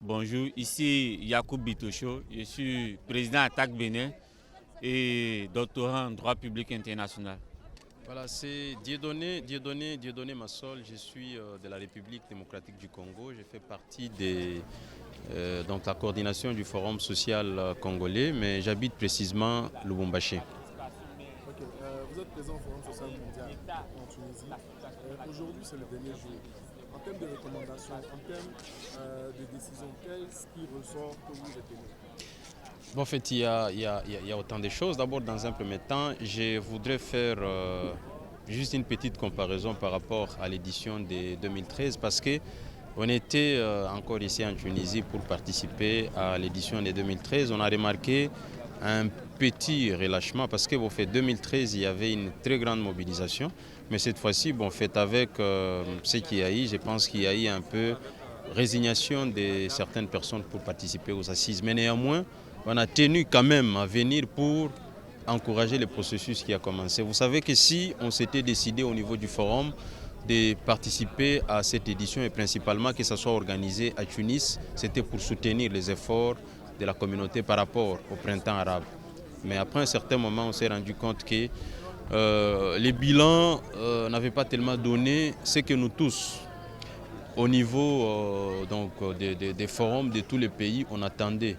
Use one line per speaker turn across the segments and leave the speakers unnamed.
Bonjour, ici Yacoub Bitocho, je suis président Attaque Bénin et doctorant en droit public international.
Voilà, c'est Dieudonné Massol, je suis de la République démocratique du Congo, je fais partie donc la coordination du Forum social congolais, mais j'habite précisément Lubumbashi.
Ok, vous êtes présent au Forum social mondial en Tunisie. Aujourd'hui, c'est le dernier jour. En termes de recommandations, en termes de décisions, qu'est-ce qui ressort que vous retenez?
Bon, en fait, il y a autant de choses. D'abord, dans un premier temps, je voudrais faire juste une petite comparaison par rapport à l'édition de 2013 parce qu'on était encore ici en Tunisie pour participer à l'édition de 2013. On a remarqué un petit relâchement parce que, bon, fait, 2013, il y avait une très grande mobilisation. Mais cette fois-ci, bon, fait, avec ce qu'il y a eu, je pense qu'il y a eu un peu résignation de certaines personnes pour participer aux assises. Mais néanmoins, on a tenu quand même à venir pour encourager le processus qui a commencé. Vous savez que si on s'était décidé au niveau du forum de participer à cette édition et principalement que ça soit organisé à Tunis, c'était pour soutenir les efforts de la communauté par rapport au printemps arabe. Mais après un certain moment, on s'est rendu compte que les bilans n'avaient pas tellement donné ce que nous tous, au niveau des forums de tous les pays, on attendait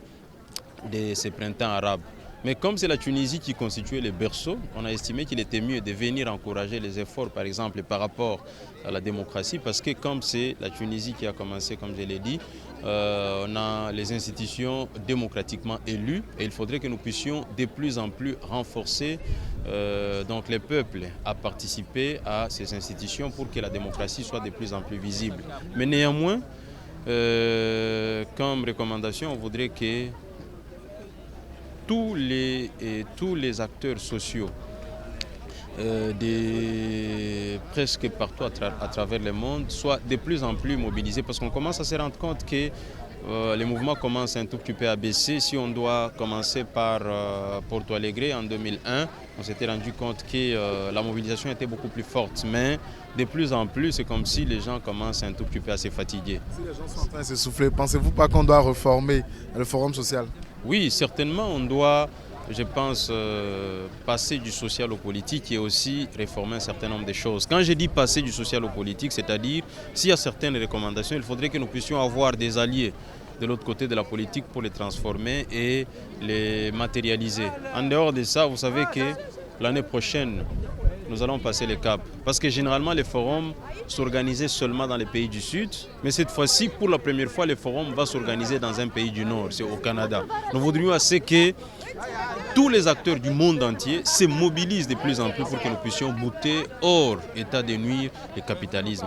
de ces printemps arabes. Mais comme c'est la Tunisie qui constituait le berceau, on a estimé qu'il était mieux de venir encourager les efforts, par exemple, par rapport à la démocratie, parce que comme c'est la Tunisie qui a commencé, comme je l'ai dit, on a les institutions démocratiquement élues et il faudrait que nous puissions de plus en plus renforcer donc les peuples à participer à ces institutions pour que la démocratie soit de plus en plus visible. Mais néanmoins, comme recommandation, on voudrait que tous les acteurs sociaux presque partout à travers le monde soient de plus en plus mobilisés parce qu'on commence à se rendre compte que les mouvements commencent un tout petit peu à baisser. Si on doit commencer par Porto Alegre en 2001, on s'était rendu compte que la mobilisation était beaucoup plus forte. Mais de plus en plus, c'est comme si les gens commencent un tout petit peu à se fatiguer.
Si les gens sont en train de s'essouffler, pensez-vous pas qu'on doit reformer le forum social?
Oui, certainement, on doit, je pense, passer du social au politique et aussi réformer un certain nombre de choses. Quand je dis passer du social au politique, c'est-à-dire s'il y a certaines recommandations, il faudrait que nous puissions avoir des alliés de l'autre côté de la politique pour les transformer et les matérialiser. En dehors de ça, vous savez que l'année prochaine, nous allons passer le cap. Parce que généralement, les forums s'organisaient seulement dans les pays du Sud. Mais cette fois-ci, pour la première fois, le forum va s'organiser dans un pays du Nord, c'est au Canada. Nous voudrions assez que tous les acteurs du monde entier se mobilisent de plus en plus pour que nous puissions bouter hors état de nuire le capitalisme.